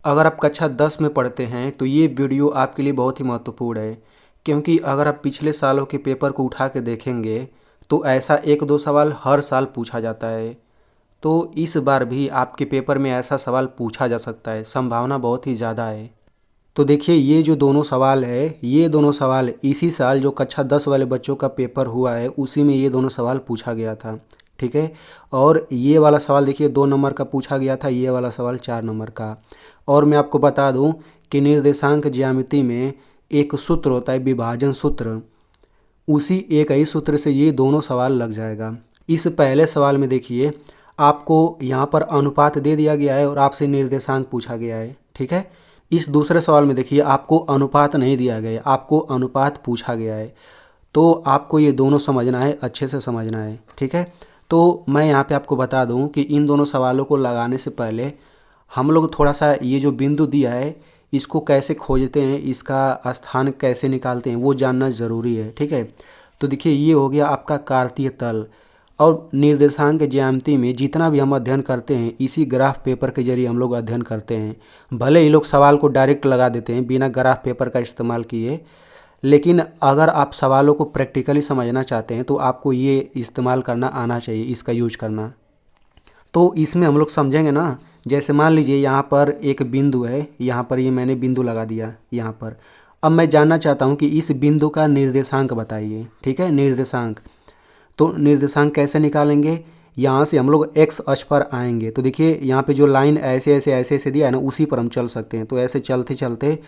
अगर आप कक्षा 10 में पढ़ते हैं तो ये वीडियो आपके लिए बहुत ही महत्वपूर्ण है, क्योंकि अगर आप पिछले सालों के पेपर को उठा के देखेंगे तो ऐसा एक दो सवाल हर साल पूछा जाता है। तो इस बार भी आपके पेपर में ऐसा सवाल पूछा जा सकता है, संभावना बहुत ही ज़्यादा है। तो देखिए, ये जो दोनों सवाल है, ये दोनों सवाल इसी साल जो कक्षा 10 वाले बच्चों का पेपर हुआ है उसी में ये दोनों सवाल पूछा गया था। ठीक है। और ये वाला सवाल देखिए 2 नंबर का पूछा गया था, ये वाला सवाल 4 नंबर का। और मैं आपको बता दूं कि निर्देशांक ज्यामिति में एक सूत्र होता है, विभाजन सूत्र। उसी एक ही सूत्र से ये दोनों सवाल लग जाएगा। इस पहले सवाल में देखिए, आपको यहाँ पर अनुपात दे दिया गया है और आपसे निर्देशांक पूछा गया है। ठीक है। इस दूसरे सवाल में देखिए, आपको अनुपात नहीं दिया गया है, आपको अनुपात पूछा गया है। तो आपको ये दोनों समझना है, अच्छे से समझना है। ठीक है। तो मैं यहाँ पे आपको बता दूँ कि इन दोनों सवालों को लगाने से पहले हम लोग थोड़ा सा ये जो बिंदु दिया है इसको कैसे खोजते हैं, इसका स्थान कैसे निकालते हैं, वो जानना ज़रूरी है। ठीक है। तो देखिए, ये हो गया आपका कार्तीय तल। और निर्देशांक ज्यामिति में जितना भी हम अध्ययन करते हैं इसी ग्राफ पेपर के जरिए हम लोग अध्ययन करते हैं। भले ही लोग सवाल को डायरेक्ट लगा देते हैं बिना ग्राफ पेपर का इस्तेमाल किए, लेकिन अगर आप सवालों को प्रैक्टिकली समझना चाहते हैं तो आपको ये इस्तेमाल करना आना चाहिए, इसका यूज करना। तो इसमें हम लोग समझेंगे ना। जैसे मान लीजिए यहाँ पर एक बिंदु है, यहाँ पर ये मैंने बिंदु लगा दिया यहाँ पर। अब मैं जानना चाहता हूँ कि इस बिंदु का निर्देशांक बताइए। ठीक है, निर्देशांक। तो निर्देशांक कैसे निकालेंगे? यहाँ से हम लोग एक्स अक्ष पर आएंगे। तो देखिए, यहाँ पे जो लाइन ऐसे ऐसे ऐसे ऐसे दिया है ना, उसी पर हम चल सकते हैं। तो ऐसे चलते चलते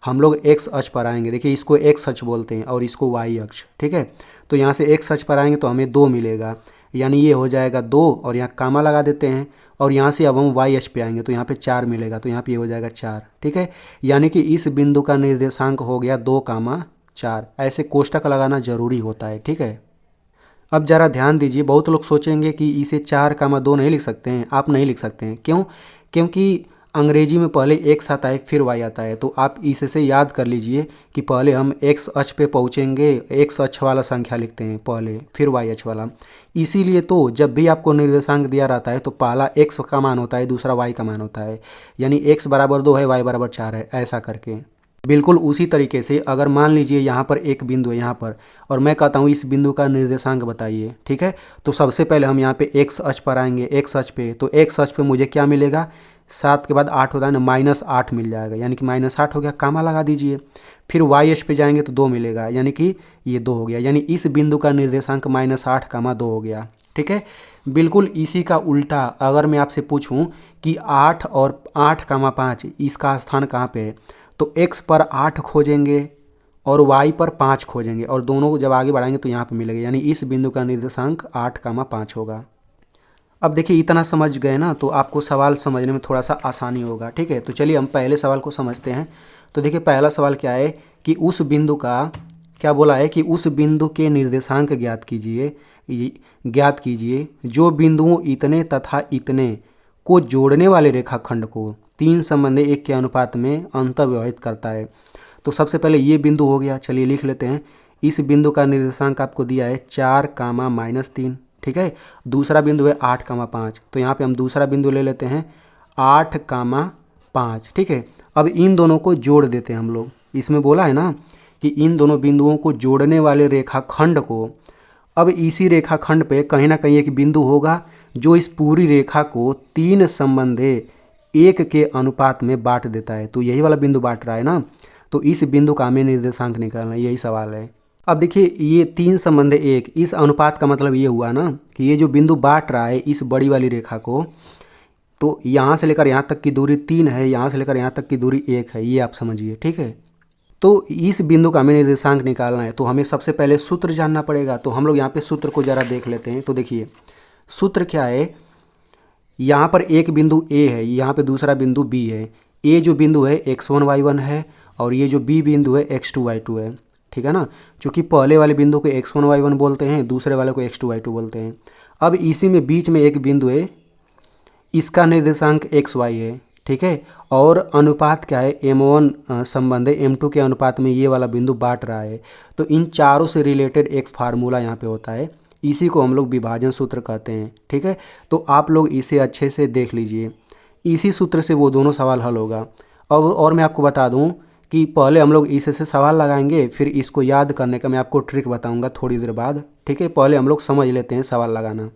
हम लोग एक्स अक्ष पर आएंगे। देखिए, इसको एक्स अक्ष बोलते हैं और इसको वाई अक्ष। ठीक है। तो यहाँ से एक्स अक्ष पर आएंगे तो हमें 2 मिलेगा, यानी ये हो जाएगा 2। और यहाँ कामा लगा देते हैं। और यहाँ से अब हम वाई अक्ष पे आएंगे तो यहाँ पे 4 मिलेगा, तो यहाँ पे ये हो जाएगा 4। ठीक है। यानी कि इस बिंदु का निर्देशांक हो गया 2,4। ऐसे कोष्टक लगाना जरूरी होता है। ठीक है। अब ज़रा ध्यान दीजिए, बहुत लोग सोचेंगे कि इसे 4,2 नहीं लिख सकते हैं। आप नहीं लिख सकते हैं। क्यों? क्योंकि अंग्रेजी में पहले एक्स आता है फिर वाई आता है। तो आप इससे याद कर लीजिए कि पहले हम एक्स अक्ष पे पहुँचेंगे, एक्स अक्ष वाला संख्या लिखते हैं पहले, फिर वाई अक्ष वाला। इसीलिए तो जब भी आपको निर्देशांक दिया रहता है तो पहला एक्स का मान होता है, दूसरा वाई का मान होता है। यानी एक्स बराबर 2 है, वाई बराबर 4 है, ऐसा करके। बिल्कुल उसी तरीके से अगर मान लीजिए यहाँ पर एक बिंदु है यहाँ पर, और मैं कहता हूँ इस बिंदु का निर्देशांक बताइए। ठीक है। तो सबसे पहले हम यहाँ पे एक्स अक्ष पर आएंगे, एक्स अक्ष पे। तो एक्स अक्ष पे मुझे क्या मिलेगा? 7 के बाद 8 होता है ना, -8 मिल जाएगा, यानी कि -8 हो गया, कामा लगा दीजिए। फिर वाई अक्ष पे जाएंगे तो 2 मिलेगा, यानी कि ये 2 हो गया। यानी इस बिंदु का निर्देशांक -8,2 हो गया। ठीक है। बिल्कुल इसी का उल्टा अगर मैं आपसे पूछूं कि 8 और 8,5 इसका स्थान कहाँ पे है, तो x पर 8 खोजेंगे और y पर 5 खोजेंगे, और दोनों को जब आगे बढ़ाएंगे तो यहाँ पे मिलेगा। यानी इस बिंदु का निर्देशांक 8,5 होगा। अब देखिए, इतना समझ गए ना, तो आपको सवाल समझने में थोड़ा सा आसानी होगा। ठीक है। तो चलिए हम पहले सवाल को समझते हैं। तो देखिए, पहला सवाल क्या है कि उस बिंदु का क्या बोला है कि उस बिंदु के निर्देशांक ज्ञात कीजिए जो बिंदुओं इतने तथा इतने को जोड़ने वाले रेखाखंड को 3 संबंधी 1 के अनुपात में अंतर्व्यवहित करता है। तो सबसे पहले ये बिंदु हो गया, चलिए लिख लेते हैं। इस बिंदु का निर्देशांक आपको दिया है 4,-3। ठीक है। दूसरा बिंदु है 8,5। तो यहाँ पे हम दूसरा बिंदु ले लेते हैं 8,5। ठीक है। अब इन दोनों को जोड़ देते हैं हम लोग। इसमें बोला है ना कि इन दोनों बिंदुओं को जोड़ने वाले रेखाखंड को, अब इसी रेखाखंड पे कहीं ना कहीं एक बिंदु होगा जो इस पूरी रेखा को 3 संबंधे 1 के अनुपात में बांट देता है। तो यही वाला बिंदु बांट रहा है ना, तो इस बिंदु का हमें निर्देशांक निकालना है, यही सवाल है। अब देखिए, ये 3 संबंधे 1, इस अनुपात का मतलब ये हुआ ना कि ये जो बिंदु बांट रहा है इस बड़ी वाली रेखा को, तो यहाँ से लेकर यहाँ तक की दूरी 3 है, यहाँ से लेकर यहाँ तक की दूरी 1 है, ये आप समझिए। ठीक है। तो इस बिंदु का हमें निर्देशांक निकालना है, तो हमें सबसे पहले सूत्र जानना पड़ेगा। तो हम लोग यहाँ पे सूत्र को ज़रा देख लेते हैं। तो देखिए, सूत्र क्या है, यहाँ पर एक बिंदु A है, यहाँ पे दूसरा बिंदु B है। A जो बिंदु है x1 y1 है और ये जो B बिंदु है x2 y2 है। ठीक है ना, क्योंकि पहले वाले बिंदु को x1 y1 बोलते हैं, दूसरे वाले को x2 y2 बोलते हैं। अब इसी में बीच में एक बिंदु है, इसका निर्देशांक xy है। ठीक है। और अनुपात क्या है, m1 संबंध है m2 के अनुपात में ये वाला बिंदु बांट रहा है। तो इन चारों से रिलेटेड एक फार्मूला यहाँ पे होता है, इसी को हम लोग विभाजन सूत्र कहते हैं। ठीक है। तो आप लोग इसे अच्छे से देख लीजिए। इसी सूत्र से वो दोनों सवाल हल होगा। और मैं आपको बता दूं कि पहले हम लोग इसे से सवाल लगाएंगे, फिर इसको याद करने का मैं आपको ट्रिक बताऊंगा थोड़ी देर बाद, ठीक है। पहले हम लोग समझ लेते हैं सवाल लगाना।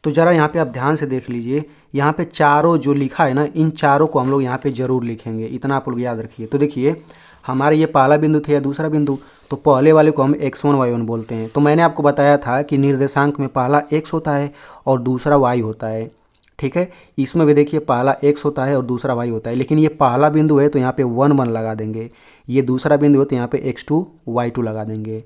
तो ज़रा यहाँ पे आप ध्यान से देख लीजिए, यहाँ पे चारों जो लिखा है ना, इन चारों को हम लोग यहाँ पे ज़रूर लिखेंगे, इतना आप लोग याद रखिए। तो देखिए हमारे ये पहला बिंदु थे या दूसरा बिंदु, तो पहले वाले को हम x1 y1 बोलते हैं। तो मैंने आपको बताया था कि निर्देशांक में पहला x होता है और दूसरा y होता है, ठीक है। इसमें भी देखिए पहला x होता है और दूसरा y होता है, लेकिन ये पहला बिंदु है तो यहाँ पे 1 1 लगा देंगे, ये दूसरा बिंदु है तो यहाँ पे x2 y2 लगा देंगे।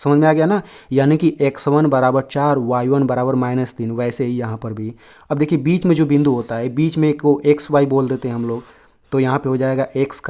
समझ में आ गया ना। यानी कि x1 बराबर 4, y1 बराबर -3, वैसे ही यहाँ पर भी। अब देखिए बीच में जो बिंदु होता है, बीच में को एक्स वाई बोल देते हैं हम लोग, तो यहाँ पे हो जाएगा x,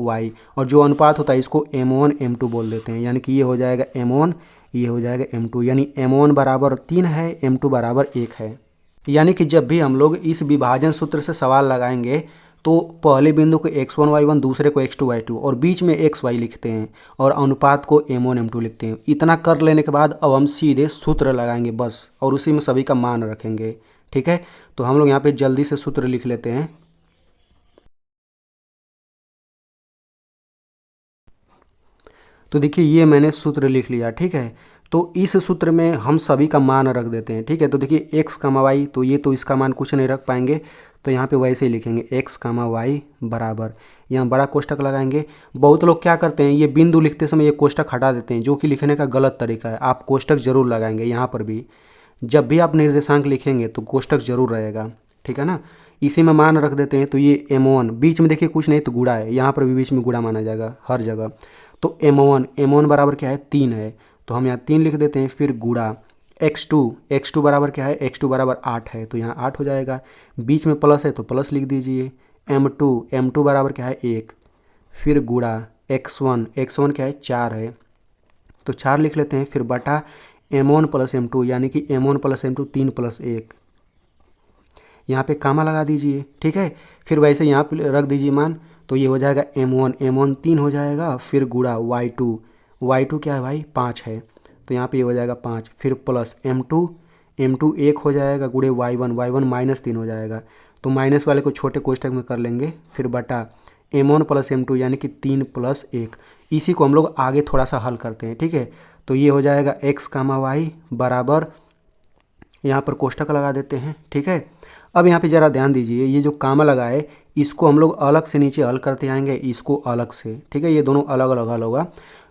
y, और जो अनुपात होता है इसको m1 m2 बोल देते हैं। यानी कि ये हो जाएगा m1, ये हो जाएगा m2, यानी m1 बराबर 3 है, m2 बराबर 1 है। यानी कि जब भी हम लोग इस विभाजन सूत्र से सवाल लगाएंगे तो पहले बिंदु को x1 y1, दूसरे को x2 y2 और बीच में x y लिखते हैं और अनुपात को m1 m2 लिखते हैं। इतना कर लेने के बाद अब हम सीधे सूत्र लगाएंगे बस, और उसी में सभी का मान रखेंगे, ठीक है। तो हम लोग यहाँ पे जल्दी से सूत्र लिख लेते हैं। तो देखिए ये मैंने सूत्र लिख लिया, ठीक है। तो इस सूत्र में हम सभी का मान रख देते हैं, ठीक है। तो देखिए x, y, तो ये तो इसका मान कुछ नहीं रख पाएंगे, तो यहाँ पे वैसे ही लिखेंगे x, y बराबर, यहाँ बड़ा कोष्टक लगाएंगे। बहुत लोग क्या करते हैं, ये बिंदु लिखते समय ये कोष्टक हटा देते हैं, जो कि लिखने का गलत तरीका है। आप कोष्टक जरूर लगाएंगे यहाँ पर भी, जब भी आप निर्देशांक लिखेंगे तो कोष्टक जरूर रहेगा, ठीक है ना। इसी में मान रख देते हैं। तो ये m1, बीच में देखिए कुछ नहीं तो गुणा है, यहाँ पर भी बीच में गुणा माना जाएगा हर जगह। तो m1 बराबर क्या है, 3 है, तो हम यहाँ 3 लिख देते हैं। फिर गुणा x2 बराबर क्या है, x2 बराबर 8 है, तो यहाँ 8 हो जाएगा। बीच में प्लस है तो प्लस लिख दीजिए। m2 बराबर क्या है, 1। फिर गुणा x1 क्या है, 4 है, तो 4 लिख लेते हैं। फिर बटा m1 प्लस m2, यानी कि m1 प्लस m2 3 प्लस 1, यहाँ पे कामा लगा दीजिए, ठीक है। फिर वैसे यहाँ पे रख दीजिए मान, तो ये हो जाएगा m1 3 हो जाएगा। फिर गुणा y2 क्या है भाई, 5 है, तो यहाँ पे ये हो जाएगा 5। फिर प्लस m2 1 हो जाएगा, गुणे y1 -3 हो जाएगा, तो माइनस वाले को छोटे कोष्टक में कर लेंगे। फिर बटा m1 प्लस m2, यानी कि 3 प्लस 1। इसी को हम लोग आगे थोड़ा सा हल करते हैं, ठीक है। तो ये हो जाएगा x, y बराबर, यहाँ पर कोष्टक लगा देते हैं, ठीक है। अब यहाँ पे ज़रा ध्यान दीजिए, ये जो कामा लगा है इसको हम लोग अलग से नीचे हल करते आएंगे, इसको अलग से, ठीक है। ये दोनों अलग अलग हल होगा।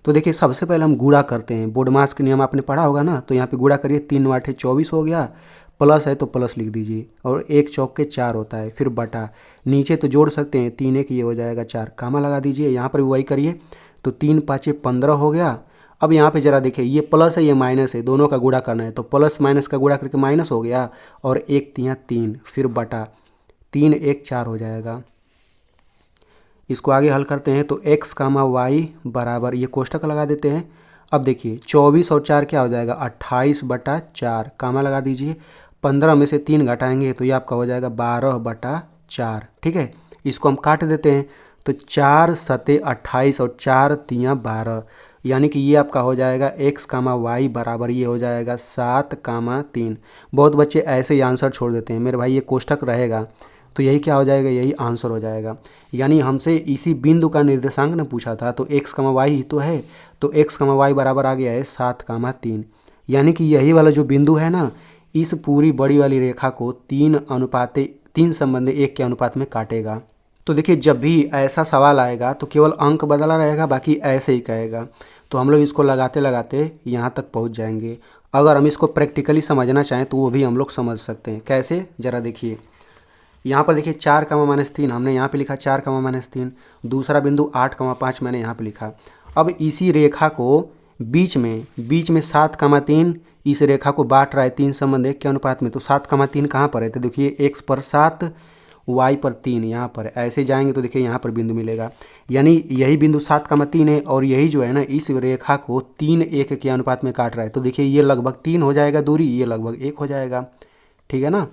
तो देखिए सबसे पहले हम गुणा करते हैं, बोडमास के नियम आपने पढ़ा होगा ना। तो यहाँ पे गुणा करिए, 3 8 24 हो गया, प्लस है तो प्लस लिख दीजिए, और 1 चौक के 4 होता है। फिर बटा, नीचे तो जोड़ सकते हैं, 3 1 ये हो जाएगा 4, कामा लगा दीजिए। यहाँ पर भी वही करिए, तो 3 5 15 हो गया। अब यहाँ पे ज़रा देखिए, ये प्लस है ये माइनस है, दोनों का गुणा करना है, तो प्लस माइनस का गुणा करके माइनस हो गया, और 1 3 3, फिर बटा 3 1 4 हो जाएगा। इसको आगे हल करते हैं, तो x, y बराबर, ये कोष्टक लगा देते हैं। अब देखिए 24 और 4 क्या हो जाएगा, 28/4, कामा लगा दीजिए। 15 में से 3 घटाएंगे तो ये आपका हो जाएगा 12/4, ठीक है। इसको हम काट देते हैं, तो 4 7 28 और 4 3 12, यानी कि ये आपका हो जाएगा x, y बराबर, ये हो जाएगा 7, 3। बहुत बच्चे ऐसे ही आंसर छोड़ देते हैं, मेरे भाई ये कोष्टक रहेगा, तो यही क्या हो जाएगा, यही आंसर हो जाएगा। यानी हमसे इसी बिंदु का निर्देशांक ने पूछा था, तो x, y ही तो है, तो x, y बराबर आ गया है 7, 3। यानी कि यही वाला जो बिंदु है ना, इस पूरी बड़ी वाली रेखा को 3 संबंधी 1 के अनुपात में काटेगा। तो देखिए जब भी ऐसा सवाल आएगा तो केवल अंक बदला रहेगा, बाकी ऐसे ही कहेगा। तो हम लोग इसको लगाते लगाते यहाँ तक पहुँच जाएंगे। अगर हम इसको प्रैक्टिकली समझना चाहें तो वो भी हम लोग समझ सकते हैं। कैसे, ज़रा देखिए। यहाँ पर देखिए 4, -3 हमने यहाँ पे लिखा, 4, -3। दूसरा बिंदु 8, 5 मैंने यहाँ पे लिखा। अब इसी रेखा को बीच में 7, 3 इस रेखा को बांट रहा है 3 संबंध 1 के अनुपात में। तो 7, 3 कहाँ पर है, तो देखिए x पर 7, y पर 3, यहाँ पर ऐसे जाएंगे तो देखिए यहाँ पर बिंदु मिलेगा। यानी यही बिंदु 7, 3 है, और यही जो है ना इस रेखा को 3 1 के अनुपात में काट रहा है। तो देखिए ये लगभग 3 हो जाएगा दूरी, ये लगभग 1 हो जाएगा, ठीक है ना।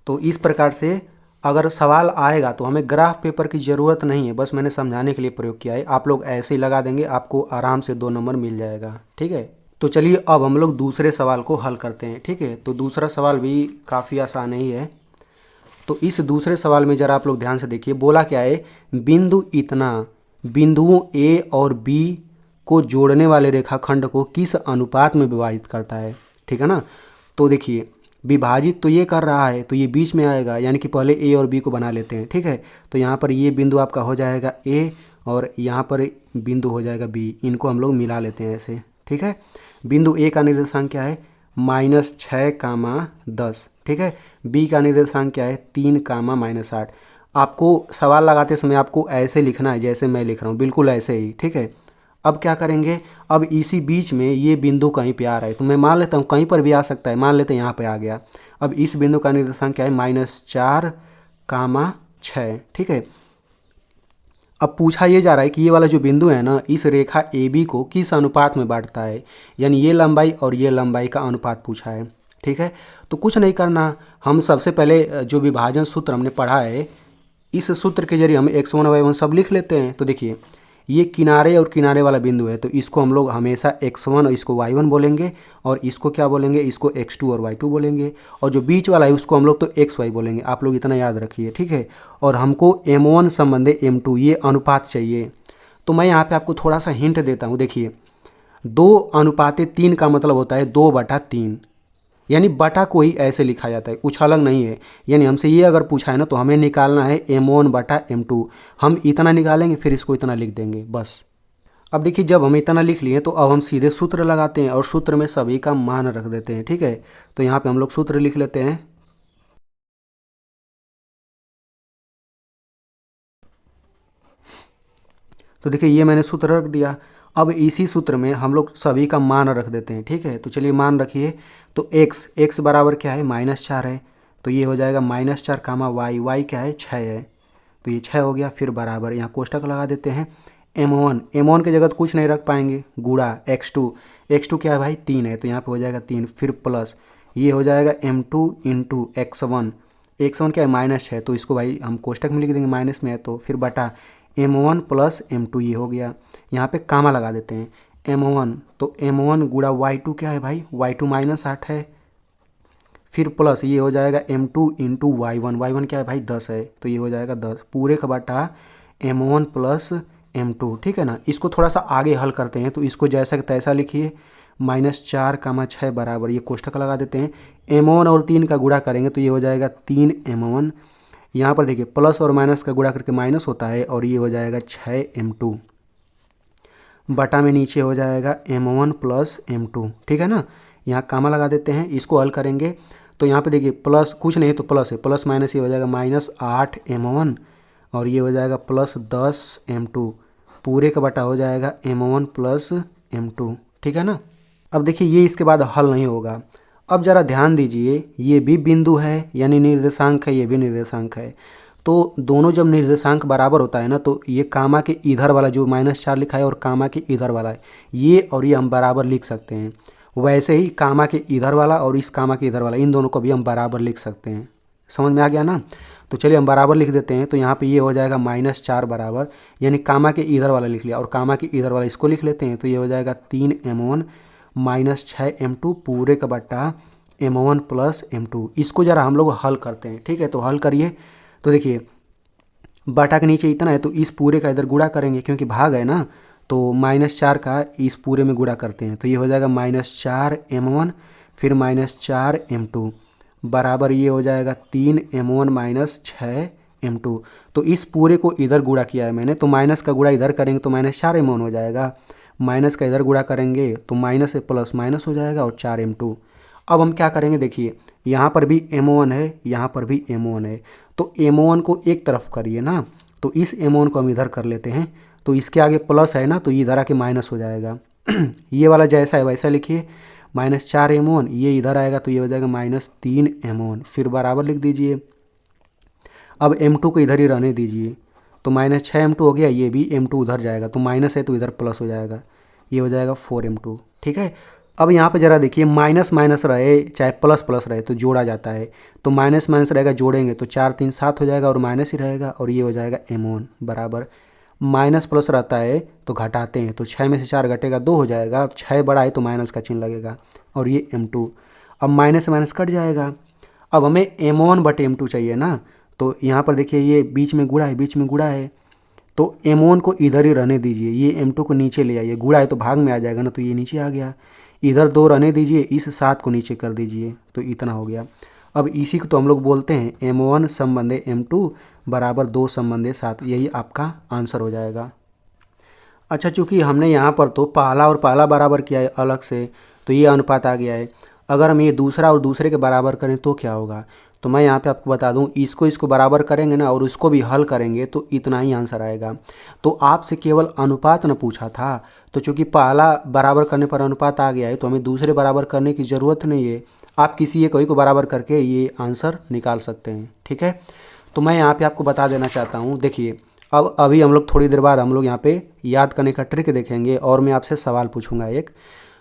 तो इस प्रकार से अगर सवाल आएगा तो हमें ग्राफ पेपर की ज़रूरत नहीं है, बस मैंने समझाने के लिए प्रयोग किया है। आप लोग ऐसे ही लगा देंगे, आपको आराम से 2 नंबर मिल जाएगा, ठीक है। तो चलिए अब हम लोग दूसरे सवाल को हल करते हैं, ठीक है। तो दूसरा सवाल भी काफ़ी आसान ही है। तो इस दूसरे सवाल में ज़रा आप लोग ध्यान से देखिए, बोला क्या है, बिंदु इतना बिंदुओं ए और बी को जोड़ने वाले रेखाखंड को किस अनुपात में विभाजित करता है। ठीक है ना। तो देखिए विभाजित तो ये कर रहा है, तो ये बीच में आएगा, यानी कि पहले ए और बी को बना लेते हैं। ठीक है, तो यहाँ पर ये बिंदु आपका हो जाएगा ए और यहाँ पर बिंदु हो जाएगा बी, इनको हम लोग मिला लेते हैं ऐसे। ठीक है, बिंदु ए का निर्देशांक क्या है, -6, 10। ठीक है, बी का निर्देशांक क्या है, 3, -8। आपको सवाल लगाते समय आपको ऐसे लिखना है जैसे मैं लिख रहा हूँ, बिल्कुल ऐसे ही। ठीक है, अब क्या करेंगे, अब इसी बीच में ये बिंदु कहीं पे आ रहा है, तो मैं मान लेता हूँ कहीं पर भी आ सकता है, मान लेते हैं यहाँ पे आ गया। अब इस बिंदु का निर्देशांक क्या है, -4, 6। ठीक है, अब पूछा ये जा रहा है कि ये वाला जो बिंदु है ना, इस रेखा ए बी को किस अनुपात में बांटता है, यानी ये लंबाई और ये लंबाई का अनुपात पूछा है। ठीक है, तो कुछ नहीं करना, हम सबसे पहले जो विभाजन सूत्र हमने पढ़ा है, इस सूत्र के जरिए हम x1 y1 सब लिख लेते हैं। तो देखिए ये किनारे और किनारे वाला बिंदु है, तो इसको हम लोग हमेशा x1 और इसको y1 बोलेंगे, और इसको क्या बोलेंगे, इसको x2 और y2 बोलेंगे, और जो बीच वाला है उसको हम लोग तो xy बोलेंगे। आप लोग इतना याद रखिए। ठीक है, और हमको m1 संबंधे m2 ये अनुपात चाहिए। तो मैं यहाँ पे आपको थोड़ा सा हिंट देता हूँ। देखिए 2:3 का मतलब होता है 2/3, यानी बटा को ही ऐसे लिखा जाता है, कुछ अलग नहीं है। यानी हमसे ये अगर पूछा है ना, तो हमें निकालना है m1/m2। हम इतना निकालेंगे, फिर इसको इतना लिख देंगे बस। अब देखिए जब हम इतना लिख लिए तो अब हम सीधे सूत्र लगाते हैं और सूत्र में सभी का मान रख देते हैं। ठीक है, तो यहाँ पे हम लोग सूत्र लिख लेते हैं। तो देखिए ये मैंने सूत्र रख दिया। अब इसी सूत्र में हम लोग सभी का मान रख देते हैं। ठीक है, तो चलिए मान रखिए। तो x बराबर क्या है, -4 है, तो ये हो जाएगा -4, y क्या है, 6 है, तो ये 6 हो गया। फिर बराबर यहाँ कोष्टक लगा देते हैं। m1 की जगह कुछ नहीं रख पाएंगे, गुणा x2 क्या है भाई, 3 है, तो यहाँ पे हो जाएगा 3। फिर प्लस ये हो जाएगा m2 इंटू x1 क्या है, -6, तो इसको भाई हम कोष्टक में लिख देंगे, माइनस में है तो। फिर बटा m1 प्लस m2 ये हो गया। यहाँ पे कामा लगा देते हैं, m1 तो m1 गुणा y2 क्या है भाई, y2 -8 है। फिर प्लस ये हो जाएगा m2 इंटू y1 क्या है भाई, 10 है, तो ये हो जाएगा 10 पूरे का बटा m1 प्लस m2। ठीक है ना, इसको थोड़ा सा आगे हल करते हैं, तो इसको जैसा कि तैसा लिखिए, -4, 6 बराबर ये कोष्टक लगा देते हैं। m1 और 3 का गुणा करेंगे तो ये हो जाएगा 3m1। यहाँ पर देखिए प्लस और माइनस का गुणा करके माइनस होता है, और ये हो जाएगा 6m2 बटा में नीचे हो जाएगा m1 प्लस m2। ठीक है ना, यहाँ कामा लगा देते हैं, इसको हल करेंगे तो यहाँ पे देखिए प्लस कुछ नहीं तो प्लस है, प्लस माइनस ये हो जाएगा -8m1 और ये हो जाएगा +10m2 पूरे का बटा हो जाएगा m1 प्लस m2। ठीक है ना। अब देखिए ये इसके बाद हल नहीं होगा। अब ज़रा ध्यान दीजिए, ये भी बिंदु है यानी निर्देशांक है, ये भी निर्देशांक है, तो दोनों जब निर्देशांक बराबर होता है ना, तो ये कामा के इधर वाला जो -4 लिखा है और कामा के इधर वाला है, ये और ये हम बराबर लिख सकते हैं। वैसे ही कामा के इधर वाला और इस कामा के इधर वाला, इन दोनों को भी हम बराबर लिख सकते हैं। समझ में आ गया ना। तो चलिए हम बराबर लिख देते हैं। तो यहाँ पे ये हो जाएगा -4 बराबर, यानी कामा के इधर वाला लिख लिया और कामा के इधर वाला इसको लिख लेते हैं, तो ये हो जाएगा 3m1 -6m2 पूरे का बट्टा m1 प्लस m2। इसको ज़रा हम लोग हल करते हैं। ठीक है, तो हल करिए। तो देखिए बटा के नीचे इतना है, तो इस पूरे का इधर गुणा करेंगे क्योंकि भाग है ना, तो -4 का इस पूरे में गुणा करते हैं, तो ये हो जाएगा -4m1 फिर -4m2 बराबर ये हो जाएगा 3m1 -6m2। तो इस पूरे को इधर गुणा किया है मैंने, तो माइनस का गुणा इधर करेंगे तो -4m1 हो जाएगा, माइनस का इधर गुणा करेंगे तो माइनस से प्लस माइनस हो जाएगा और 4m2। अब हम क्या करेंगे, देखिए यहाँ पर भी m1 है, यहाँ पर भी m1 है, तो m1 को एक तरफ करिए ना, तो इस m1 को हम इधर कर लेते हैं, तो इसके आगे प्लस है ना, तो ये इधर आके माइनस हो जाएगा। ये वाला जैसा है वैसा लिखिए, -4m1 ये इधर आएगा तो ये हो जाएगा -3m1 फिर बराबर लिख दीजिए। अब m2 को इधर ही रहने दीजिए, तो -6m2 हो गया, ये भी m2 उधर जाएगा, तो माइनस है तो इधर प्लस हो जाएगा, ये हो जाएगा 4m2। ठीक है, अब यहाँ पे ज़रा देखिए माइनस माइनस रहे चाहे प्लस प्लस रहे तो जोड़ा जाता है, तो माइनस माइनस रहेगा जोड़ेंगे तो 4 3 7 हो जाएगा और माइनस ही रहेगा, और ये हो जाएगा m1 बराबर माइनस प्लस रहता है तो घटाते हैं, तो 6 में से 4 घटेगा 2 हो जाएगा, 6 बड़ा है तो माइनस का चिन्ह लगेगा, और ये m2। अब माइनस से माइनस कट जाएगा। अब हमें m1/m2 चाहिए ना, तो यहाँ पर देखिए ये बीच में गुणा है, बीच में गुणा है, तो M1 को इधर ही रहने दीजिए, ये M2 को नीचे ले आइए, गुणा है तो भाग में आ जाएगा ना, तो ये नीचे आ गया, इधर 2 रहने दीजिए, इस 7 को नीचे कर दीजिए, तो इतना हो गया। अब इसी को तो हम लोग बोलते हैं M1 संबंधे M2 बराबर 2 संबंधे 7, यही आपका आंसर हो जाएगा। अच्छा, चूँकि हमने यहाँ पर तो पहला और पहला बराबर किया है अलग से, तो ये अनुपात आ गया है। अगर हम ये दूसरा और दूसरे के बराबर करें तो क्या होगा, तो मैं यहाँ पे आपको बता दूँ, इसको बराबर करेंगे ना और उसको भी हल करेंगे तो इतना ही आंसर आएगा। तो आपसे केवल अनुपात न पूछा था, तो चूँकि पहला बराबर करने पर अनुपात आ गया है तो हमें दूसरे बराबर करने की ज़रूरत नहीं है। आप किसी एक को बराबर करके ये आंसर निकाल सकते हैं, ठीक है। तो मैं यहाँ पे आपको बता देना चाहता हूँ, देखिए अब अभी हम लोग थोड़ी देर बाद हम लोग यहाँ पे याद करने का ट्रिक देखेंगे और मैं आपसे सवाल पूछूंगा एक।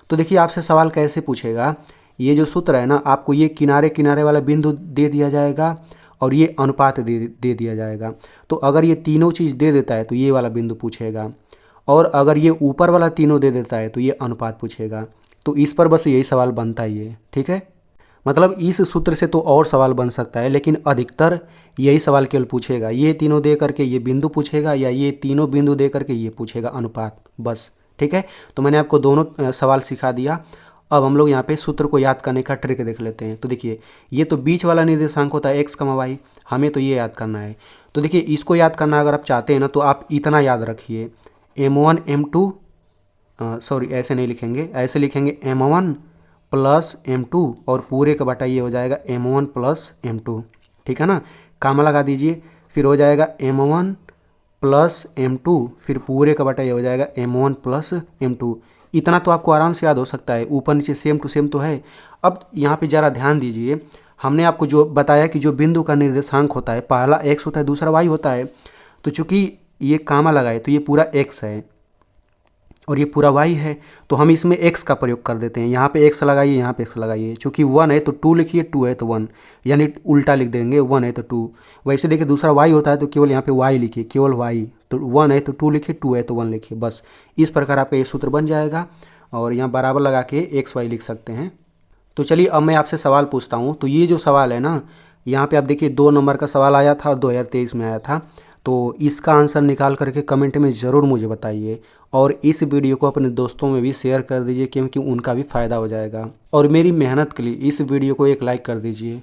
तो देखिए आपसे सवाल कैसे पूछेगा, ये जो सूत्र है ना, आपको ये किनारे किनारे वाला बिंदु दे दिया जाएगा और ये अनुपात दे दिया जाएगा। तो अगर ये तीनों चीज़ दे देता है तो ये वाला बिंदु पूछेगा, और अगर ये ऊपर वाला तीनों दे देता है तो ये अनुपात पूछेगा। तो इस पर बस यही सवाल बनता ही है, ठीक है। मतलब इस सूत्र से तो और सवाल बन सकता है, लेकिन अधिकतर यही सवाल केवल पूछेगा, ये तीनों दे करके ये बिंदु पूछेगा या ये तीनों बिंदु दे करके ये पूछेगा अनुपात, बस, ठीक है। तो मैंने आपको दोनों सवाल सिखा दिया। अब हम लोग यहाँ पे सूत्र को याद करने का ट्रिक देख लेते हैं। तो देखिए ये तो बीच वाला निर्देशांक होता है x, y, हमें तो ये याद करना है। तो देखिए इसको याद करना अगर आप चाहते हैं ना तो आप इतना याद रखिए, M1 M2, सॉरी ऐसे नहीं लिखेंगे, ऐसे लिखेंगे M1 प्लस M2 और पूरे का बटा ये हो जाएगा M1 प्लस M2, ठीक है ना। कामा लगा दीजिए, फिर हो जाएगा M1 प्लस M2, फिर पूरे का बटा ये हो जाएगा M1 प्लस M2। इतना तो आपको आराम से याद हो सकता है, ऊपर नीचे सेम टू सेम तो है। अब यहाँ पे ज़रा ध्यान दीजिए, हमने आपको जो बताया कि जो बिंदु का निर्देशांक होता है, पहला x होता है, दूसरा y होता है। तो चूँकि ये कामा लगाए तो ये पूरा x है और ये पूरा y है, तो हम इसमें x का प्रयोग कर देते हैं। यहाँ पे x लगाइए, यहाँ पे x लगाइए, चूँकि 1 है तो 2 लिखिए, 2 है तो 1, यानी उल्टा लिख देंगे, 1 है तो 2। वैसे देखिए दूसरा y होता है तो केवल यहाँ पे y लिखिए, केवल y, तो 1 है तो 2 लिखिए, 2 है तो 1 लिखिए, बस इस प्रकार आपका ये सूत्र बन जाएगा। और यहाँ बराबर लगा के x y लिख सकते हैं। तो चलिए अब मैं आपसे सवाल पूछता हूँ। तो ये जो सवाल है ना, यहाँ पे आप देखिए 2 नंबर का सवाल आया था और 2023 में आया था। तो इसका आंसर निकाल करके कमेंट में ज़रूर मुझे बताइए, और इस वीडियो को अपने दोस्तों में भी शेयर कर दीजिए, क्योंकि उनका भी फ़ायदा हो जाएगा। और मेरी मेहनत के लिए इस वीडियो को एक लाइक कर दीजिए।